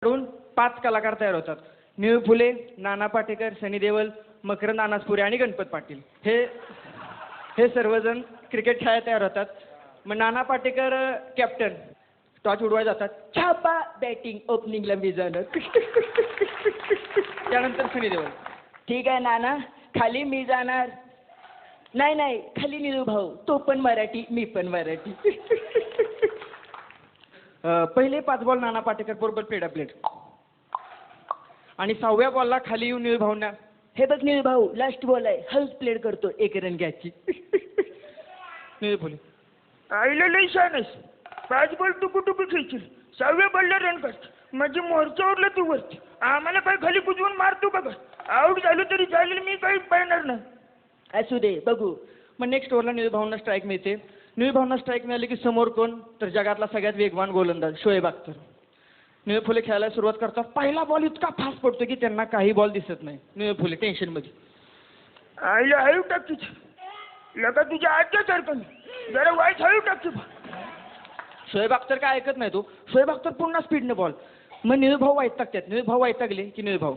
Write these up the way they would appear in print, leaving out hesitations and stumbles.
कडून 5 कलाकार तयार होतात. निळू फुले, नाना पाटेकर, सनी देओल, मकरंद अनासपुरे आणि गणपत पाटील हे सर्वजण क्रिकेट खेळायला तयार होतात. मग नाना पाटेकर कॅप्टन, टॉच उडवायला जातात. छापा बॅटिंग ओपनिंगला मी जाणार. त्यानंतर सनी देओल, ठीक आहे नाना, खाली मी जाणार. नाही नाही, खाली निळू भाऊ, तो पण मराठी, मी पण मराठी. पहिले 5 बॉल नाना पाटेकर बरोबर पेडा प्लेट आणि 6व्या बॉलला खाली येऊन निळू भाऊंना, हे बघ निळू भाऊ, लास्ट बॉल आहे, हल्स प्लेड करतो, 1 रन घ्यायची. निळू फुले, आईला लई छान आहेस. 5 बॉल टुकू खेळशील, 6व्या बॉलला रन काढ, म्हणजे मोर्चावरला तू वरती, आम्हाला काय खाली कुजवून मारतो बघा. आऊट झालो तरी चालेल, मी काही पाहणार नाही. असू दे बघू. मग नेक्स्ट ओव्हरला निळू भाऊंना स्ट्राईक मिळते. निळू भाऊंना स्ट्राईक मिळाली की समोर कोण, तर जगातला सगळ्यात वेगवान गोलंदाज शोएब अख्तर. निळू फुले खेळायला सुरुवात करतात. पहिला बॉल इतका फास्ट पडतो की त्यांना काही बॉल दिसत नाही. निळू फुले टेन्शनमध्ये, आईला हळू टाकीच, लगा तुझ्या आजच्यासारखं जरा वाईट हळू टाकी. शोएब अख्तर काय ऐकत नाही तो. शोएब अख्तर पुन्हा स्पीडने बॉल. मग निळू भाऊ वैतागतात. निळू भाऊ वैतागले की निळू भाऊ,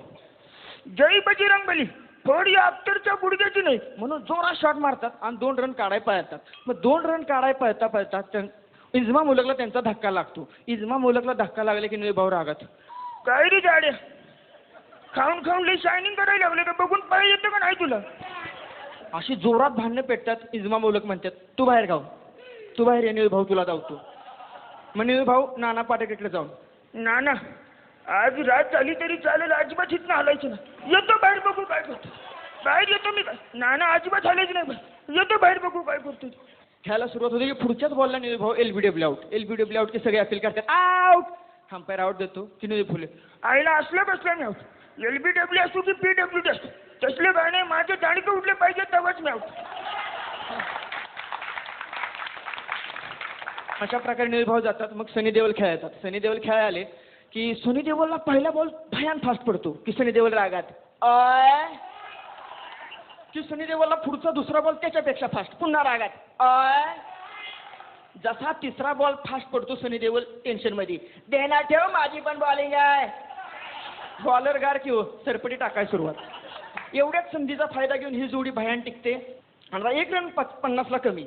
जय बजरंग बली, थोडी अख्तरच्या गुडघ्याची नाही, म्हणून जोरात शॉट मारतात आणि 2 रन काढाय पळतात. मग 2 रन काढाय पळता इजमा मुलकला त्यांचा धक्का लागतो. इजमा मुलकला धक्का लागले की निळू भाऊ रागात, काय रे जाड्या, खाऊन लई शायनिंग करायला लागले का, बघून पाय येतं का नाही तुला. अशी जोरात भांडणं पेटतात. इजमा मुलक म्हणतात, तू बाहेर गाव, तू बाहेर ये, निळू भाऊ तुला धावतो. मग निळू भाऊ नाना पाटेकरकडे जाऊन, नाना आज रात झाली तरी चालेल, अजिबात इथनं हलायचं ना, येतो बाहेर बघू काय करतो. बाहेर येतो मी, नाना अजिबात हलायचं नाही, येतो बाहेर बघू काय करतो. खेळायला सुरुवात होती की पुढच्याच बॉलला निळू भाऊ LBW आउट. LBW आउट की सगळे अपील करतात, आउट. अंपायर आउट देतो की निळू फुले, आईला असलं कसलं मी आउट. LBW असू की PWD असतो, तसले गाणे माझे दाणके उठले पाहिजे तेव्हाच मी आउट. अशा प्रकारे निळू भाऊ जातात. मग सनी देओल खेळतात. सनी देओल खेळायला आले की सनी देओलला पहिला बॉल भयान फास्ट पडतो की सनी देओल रागात, की सनी देओलला पुढचा दुसरा बॉल त्याच्यापेक्षा फास्ट, पुन्हा रागात. जसा तिसरा बॉल फास्ट पडतो सनी देओल टेन्शनमध्ये, देणार ठेव, माझी पण बॉलिंग आहे. बॉलर गार की हो, सरपटी टाकायला सुरुवात. एवढ्याच संधीचा फायदा घेऊन ही जोडी भयान टिकते आणि 1 रन 50ला कमी.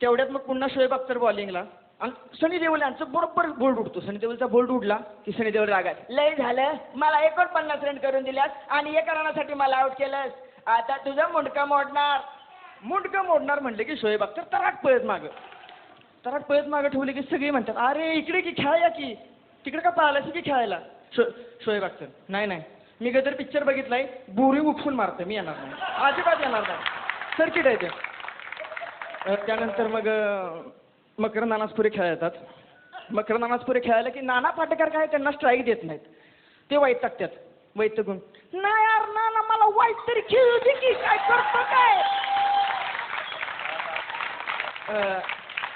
तेवढ्यात मग पुन्हा शोएब अख्तर बॉलिंगला आणि सनी देओल यांचं बरोबर बोल्ड उडतो. सनी देओलचा बोल्ड उडला की सनी देओल रागात, लय झालं, मला 49 रन करून दिल्यास आणि 1 रनासाठी मला आउट केलंस, आता तुझं मुंडकं मोडणार. मुंडकं मोडणार म्हणले की शोएब अख्तर तराट पळत मागं ठेवले की सगळे म्हणतात, अरे इकडे की खेळाया की, तिकडे का पाहिलं की खेळायला. शोएब अख्तर, नाही, मी गदर पिक्चर बघितलाय, बोरी उपसून मारतं, मी येणार नाही, अजिबात येणार नाही, सर्किट आहे ते. त्यानंतर मग मकरंद अनासपुरे खेळतात. मकरंद अनासपुरे खेळायला की नाना पाटेकर काय त्यांना स्ट्राईक देत नाहीत. ते वैतागतात. वैतागून, नाही यार नाना, मला वाईट तरी खेळू दे की, काय करतो काय.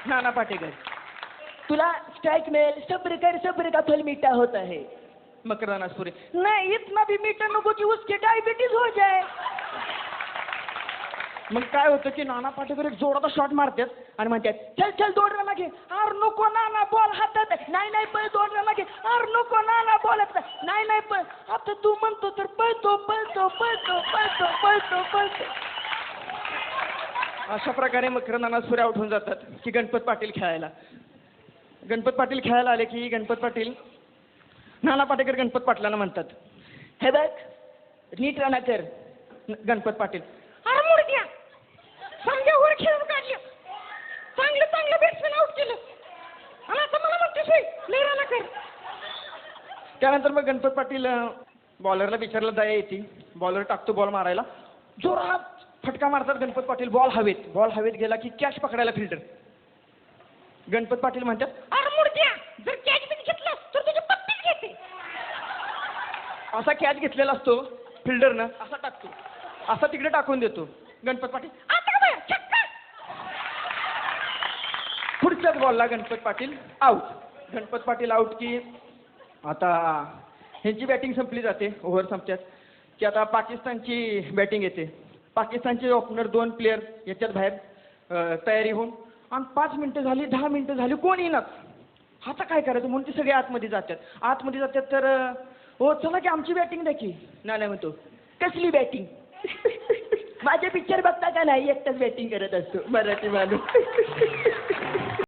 नाना पाटेकर, तुला स्ट्राईक मिळेल, सब्र का फल मीठा होता है. मकरंद अनासपुरे, नहीं इतना भी मीठा नको की उसके डायबिटीज हो जाए. मग काय होतं की नाना पाटेकर एक जोराचा शॉट मारतात आणि म्हणतात, चल 2 रन घे. अरे नको नाना, बॉल हातात, नाही पण 2 रन घे. अरे नको नाना, बॉल हातात, नाही पण आता तू म्हणतो तर पळतो. अशा प्रकारे मकरंद अनासपुरे आउट होऊन जातात की गणपत पाटील खेळायला. गणपत पाटील खेळायला आले की गणपत पाटील, नाना पाटेकर गणपत पाटलांना म्हणतात, हे बघ नीट राणा कर. गणपत पाटील, अरे मुडक्या, समजावर खेळून काढलं, चांगलं बॅट्समॅन आउट केलं आणि आता मला म्हणतोस लय राणा कर. त्यानंतर मग गणपत पाटील बॉलरला विचारला दया येते. बॉलर टाकतो बॉल मारायला, जोरात फटका मारतात गणपत पाटील. बॉल हवेत गेला की कॅच पकडायला फिल्डर. गणपत पाटील म्हणतात, अरे मुडक्या, जर कॅच बिन घेतलं तर तुझी पत्तीच घेते. असा कॅच घेतलेला असतो फिल्डरनं, असा टाकतो, असा तिकडे टाकून देतो. गणपत पाटील, पुढच्याच बॉलला गणपत पाटील आउट. गणपत पाटील आउट की आता ह्यांची बॅटिंग संपली जाते. ओव्हर संपतात की आता पाकिस्तानची बॅटिंग येते. पाकिस्तानचे ओपनर 2 प्लेयर याच्यात बाहेर तयारी होऊन आणि 5 मिनिटं झाली, 10 मिनिटं झाली, कोण येणार. आता काय करायचं म्हणून ते सगळे आतमध्ये जातात तर हो चला की आमची बॅटिंग द्या की नाही म्हणतो कसली बॅटिंग माझे पिक्चर बघता का नाही एकटाच बॅटिंग करत असतो मराठी माणूस